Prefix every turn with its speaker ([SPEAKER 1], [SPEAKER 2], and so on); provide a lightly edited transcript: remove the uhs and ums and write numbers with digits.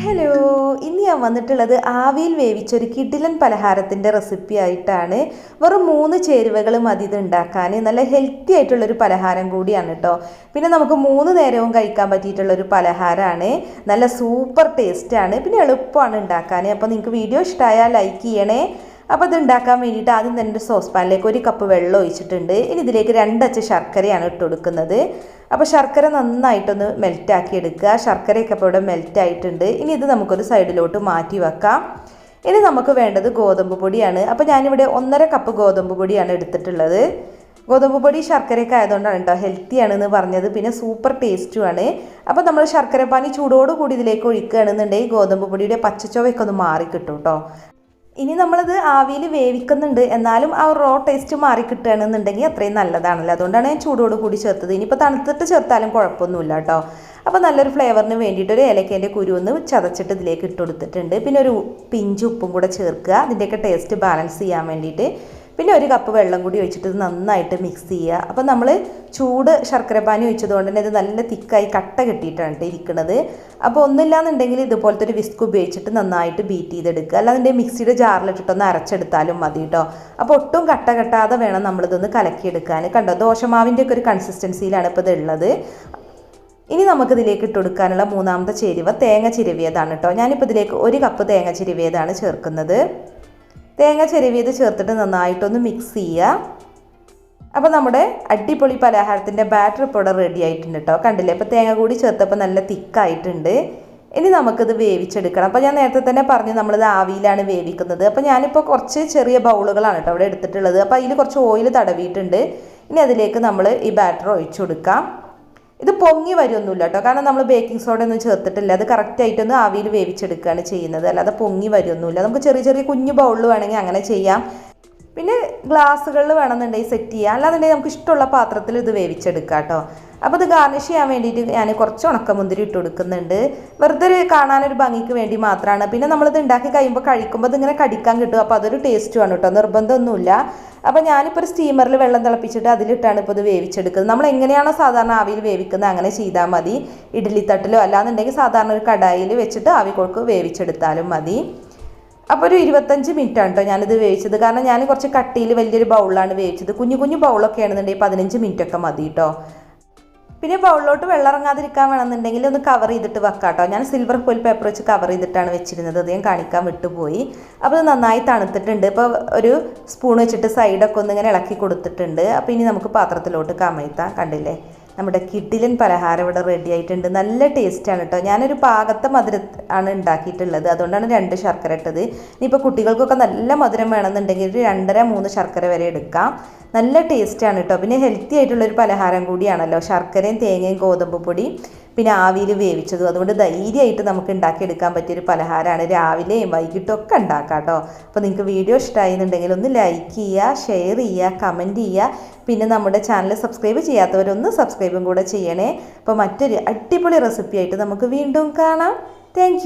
[SPEAKER 1] Hello, ഇന്ന് ഞാൻ വന്നിട്ടുള്ളത് ആവിയിൽ വേവിച്ചൊരു കിടിലൻ പലഹാരത്തിൻ്റെ റെസിപ്പി ആയിട്ടാണ്. വെറും 3 ചേരുവകൾ മതി ഇത് ഉണ്ടാക്കാൻ. നല്ല ഹെൽത്തി ആയിട്ടുള്ളൊരു പലഹാരം കൂടിയാണ് കേട്ടോ. പിന്നെ നമുക്ക് 3 നേരവും കഴിക്കാൻ പറ്റിയിട്ടുള്ളൊരു പലഹാരമാണ്. നല്ല സൂപ്പർ ടേസ്റ്റാണ്, പിന്നെ എളുപ്പമാണ് ഉണ്ടാക്കാൻ. അപ്പോൾ നിങ്ങൾക്ക് വീഡിയോ ഇഷ്ടമായാൽ ലൈക്ക് ചെയ്യണേ. അപ്പോൾ ഇത് ഉണ്ടാക്കാൻ വേണ്ടിയിട്ട് ആദ്യം തന്നെ ഒരു സോസ് പാനിലേക്ക് 1 കപ്പ് വെള്ളം ഒഴിച്ചിട്ടുണ്ട്. ഇനി ഇതിലേക്ക് 2 അച്ച് ശർക്കരയാണ് ഇട്ട് കൊടുക്കുന്നത്. അപ്പോൾ ശർക്കര നന്നായിട്ടൊന്ന് മെൽറ്റാക്കി എടുക്കുക. ശർക്കരയൊക്കെ ഇപ്പോൾ ഇവിടെ മെൽറ്റായിട്ടുണ്ട്. ഇനി ഇത് നമുക്കൊരു സൈഡിലോട്ട് മാറ്റി വെക്കാം. ഇനി നമുക്ക് വേണ്ടത് ഗോതമ്പ് പൊടിയാണ്. അപ്പോൾ ഞാനിവിടെ 1.5 കപ്പ് ഗോതമ്പ് പൊടിയാണ് എടുത്തിട്ടുള്ളത്. ഗോതമ്പ് പൊടി ശർക്കരയൊക്കെ ആയതുകൊണ്ടാണ് കേട്ടോ ഹെൽത്തിയാണെന്ന് പറഞ്ഞത്, പിന്നെ സൂപ്പർ ടേസ്റ്റുമാണ്. അപ്പോൾ നമ്മൾ ശർക്കര പാനി ചൂടോടുകൂടി ഇതിലേക്ക് ഒഴിക്കുകയാണെന്നുണ്ടെങ്കിൽ ഗോതമ്പ് പൊടിയുടെ പച്ചച്ചുവയൊക്കെ ഒന്ന് മാറി കിട്ടും കേട്ടോ. ഇനി നമ്മളിത് ആവിയിൽ വേവിക്കുന്നുണ്ട്, എന്നാലും ആ റോ ടേസ്റ്റ് മാറി കിട്ടുകയാണെന്നുണ്ടെങ്കിൽ അത്രയും നല്ലതാണല്ലോ. അതുകൊണ്ടാണ് ഞാൻ ചൂടോട് കൂടി ചേർത്തത്. ഇനിയിപ്പോൾ തണുത്തിട്ട് ചേർത്താലും കുഴപ്പമൊന്നുമില്ല കേട്ടോ. അപ്പോൾ നല്ലൊരു ഫ്ലേവറിന് വേണ്ടിയിട്ട് ഒരു ഏലക്കേൻ്റെ കുരു ഒന്ന് ചതച്ചിട്ട് ഇതിലേക്ക് ഇട്ട് കൊടുത്തിട്ടുണ്ട്. പിന്നെ ഒരു പിഞ്ച് ഉപ്പും കൂടെ ചേർക്കുക, അതിൻ്റെയൊക്കെ ടേസ്റ്റ് ബാലൻസ് ചെയ്യാൻ വേണ്ടിയിട്ട്. പിന്നെ 1 കപ്പ് വെള്ളം കൂടി ഒഴിച്ചിട്ട് ഇത് നന്നായിട്ട് മിക്സ് ചെയ്യുക. അപ്പോൾ നമ്മൾ ചൂട് ശർക്കര പാനി ഒഴിച്ചതുകൊണ്ട് തന്നെ ഇത് നല്ല തിക്കായി കട്ട കെട്ടിയിട്ടാണ് ഇരിക്കുന്നത്. അപ്പോൾ ഒന്നുമില്ലാന്നുണ്ടെങ്കിൽ ഇതുപോലത്തെ ഒരു വിസ്ക് ഉപയോഗിച്ചിട്ട് നന്നായിട്ട് ബീറ്റ് ചെയ്തെടുക്കുക. അല്ലാതെ മിക്സിയുടെ ജാറിലിട്ടിട്ടൊന്ന് അരച്ചെടുത്താലും മതി കേട്ടോ. അപ്പോൾ ഒട്ടും കട്ട കെട്ടാതെ വേണം നമ്മളിതൊന്ന് കലക്കിയെടുക്കാൻ. കണ്ടോ, ദോശമാവിൻ്റെ ഒക്കെ ഒരു കൺസിസ്റ്റൻസിയിലാണ് ഇപ്പോൾ ഇതുള്ളത്. ഇനി നമുക്കിതിലേക്ക് ഇട്ട് കൊടുക്കാനുള്ള 3ാമത്തെ ചേരുവ തേങ്ങ ചിരവിയതാണ് കേട്ടോ. ഞാനിപ്പോൾ ഇതിലേക്ക് 1 കപ്പ് തേങ്ങ ചിരവിയതാണ് ചേർക്കുന്നത്. തേങ്ങ ചിരവിയത് ചേർത്തിട്ട് നന്നായിട്ടൊന്ന് മിക്സ് ചെയ്യുക. അപ്പോൾ നമ്മുടെ അടിപൊളി പലഹാരത്തിൻ്റെ ബാറ്റർ ഇപ്പോൾ ഇവിടെ റെഡി ആയിട്ടുണ്ട് കേട്ടോ. കണ്ടില്ലേ, അപ്പോൾ തേങ്ങ കൂടി ചേർത്തപ്പോൾ നല്ല തിക്കായിട്ടുണ്ട്. ഇനി നമുക്കിത് വേവിച്ചെടുക്കണം. അപ്പോൾ ഞാൻ നേരത്തെ തന്നെ പറഞ്ഞു നമ്മളിത് ആവിയിലാണ് വേവിക്കുന്നത്. അപ്പോൾ ഞാനിപ്പോൾ കുറച്ച് ചെറിയ ബൗളുകളാണ് കേട്ടോ അവിടെ എടുത്തിട്ടുള്ളത്. അപ്പോൾ അതിൽ കുറച്ച് ഓയിൽ തടവിയിട്ടുണ്ട്. ഇനി അതിലേക്ക് നമ്മൾ ഈ ബാറ്റർ ഒഴിച്ചു കൊടുക്കാം. ഇത് പൊങ്ങി വരുമൊന്നുമില്ല കേട്ടോ, കാരണം നമ്മൾ ബേക്കിംഗ് സോഡ ഒന്നും ചേർത്തിട്ടില്ല. അത് കറക്റ്റായിട്ടൊന്ന് ആവിയിൽ വേവിച്ചെടുക്കുകയാണ് ചെയ്യുന്നത്, അല്ലാതെ പൊങ്ങി വരുമൊന്നുമില്ല. നമുക്ക് ചെറിയ ചെറിയ കുഞ്ഞു ബൗളിൽ വേണമെങ്കിൽ അങ്ങനെ ചെയ്യാം. പിന്നെ ഗ്ലാസ്സുകളിൽ വേണമെന്നുണ്ടെങ്കിൽ സെറ്റ് ചെയ്യാം, അല്ലാന്നുണ്ടെങ്കിൽ നമുക്ക് ഇഷ്ടമുള്ള പാത്രത്തിൽ ഇത് വേവിച്ചെടുക്കാം കേട്ടോ. അപ്പോൾ ഇത് ഗാർണിഷ് ചെയ്യാൻ വേണ്ടിയിട്ട് ഞാൻ കുറച്ച് ഉണക്കമുന്തിരി ഇട്ട് കൊടുക്കുന്നുണ്ട്. വെറുതെ കാണാനൊരു ഭംഗിക്ക് വേണ്ടി മാത്രമാണ്. പിന്നെ നമ്മളിത് ഉണ്ടാക്കി കഴിയുമ്പോൾ കഴിക്കുമ്പോൾ ഇതിങ്ങനെ കടിക്കാൻ കിട്ടും. അപ്പോൾ അതൊരു ടേസ്റ്റുമാണ് കേട്ടോ, നിർബന്ധമൊന്നുമില്ല. അപ്പോൾ ഞാനിപ്പോൾ ഒരു സ്റ്റീമറിൽ വെള്ളം തിളപ്പിച്ചിട്ട് അതിലിട്ടാണ് ഇപ്പോൾ ഇത് വേവിച്ചെടുക്കുന്നത്. നമ്മൾ എങ്ങനെയാണോ സാധാരണ ആവിയിൽ വേവിക്കുന്നത് അങ്ങനെ ചെയ്താൽ മതി. ഇഡ്ഡലിത്തട്ടിലോ അല്ലാന്നുണ്ടെങ്കിൽ സാധാരണ ഒരു കടായിൽ വെച്ചിട്ട് ആവി കൊടുക്ക് വേവിച്ചെടുത്താലും മതി. അപ്പോൾ ഒരു 25 മിനിറ്റാണ് കേട്ടോ ഞാനിത് വേവിച്ചത്. കാരണം ഞാൻ കുറച്ച് കട്ടിയിൽ വലിയൊരു ബൗളിലാണ് വേവിച്ചത്. കുഞ്ഞു കുഞ്ഞു ബൗളൊക്കെ ആണെന്നുണ്ടെങ്കിൽ 15 മിനിറ്റൊക്കെ മതി കേട്ടോ. പിന്നെ ബൗളിലോട്ട് വെള്ളം ഇറങ്ങാതിരിക്കാൻ വേണമെന്നുണ്ടെങ്കിൽ ഒന്ന് കവർ ചെയ്തിട്ട് വെക്കാം കേട്ടോ. ഞാൻ സിൽവർ ഫോയിൽ പേപ്പർ വെച്ച് കവർ ചെയ്തിട്ടാണ് വെച്ചിരുന്നത്, അത് ഞാൻ കാണിക്കാൻ വിട്ടുപോയി. അപ്പോൾ ഇത് നന്നായി തണുത്തിട്ടുണ്ട്. ഇപ്പോൾ ഒരു സ്പൂൺ വെച്ചിട്ട് സൈഡൊക്കെ ഒന്ന് ഇങ്ങനെ ഇളക്കി കൊടുത്തിട്ടുണ്ട്. അപ്പോൾ ഇനി നമുക്ക് പാത്രത്തിലോട്ട് കമഴ്ത്താം. കണ്ടില്ലേ, നമ്മുടെ കിടിലൻ പലഹാരം ഇവിടെ റെഡി ആയിട്ടുണ്ട്. നല്ല ടേസ്റ്റാണ് കേട്ടോ. ഞാനൊരു പാകത്തെ മധുരം ആണ് ഉണ്ടാക്കിയിട്ടുള്ളത്, അതുകൊണ്ടാണ് 2 ശർക്കര ഇട്ടത്. ഇനിയിപ്പോൾ കുട്ടികൾക്കൊക്കെ നല്ല മധുരം വേണമെന്നുണ്ടെങ്കിൽ 2.5-3 ശർക്കര വരെ എടുക്കാം. നല്ല ടേസ്റ്റാണ് കേട്ടോ. പിന്നെ ഹെൽത്തി ആയിട്ടുള്ളൊരു പലഹാരം കൂടിയാണല്ലോ. ശർക്കരയും തേങ്ങയും ഗോതമ്പ് പൊടി പിന്നെ ആവിയിൽ വേവിച്ചതും, അതുകൊണ്ട് ധൈര്യമായിട്ട് നമുക്ക് ഉണ്ടാക്കിയെടുക്കാൻ പറ്റിയൊരു പലഹാരമാണ്. രാവിലെയും വൈകിട്ടും ഒക്കെ ഉണ്ടാക്കാം കേട്ടോ. അപ്പോൾ നിങ്ങൾക്ക് വീഡിയോ ഇഷ്ടമായിരുന്നുണ്ടെങ്കിൽ ഒന്ന് ലൈക്ക് ചെയ്യുക, ഷെയർ ചെയ്യുക, കമൻറ്റ് ചെയ്യുക. പിന്നെ നമ്മുടെ ചാനൽ സബ്സ്ക്രൈബ് ചെയ്യാത്തവരൊന്ന് സബ്സ്ക്രൈബും കൂടെ ചെയ്യണേ. അപ്പോൾ മറ്റൊരു അടിപൊളി റെസിപ്പി ആയിട്ട് നമുക്ക് വീണ്ടും കാണാം. താങ്ക്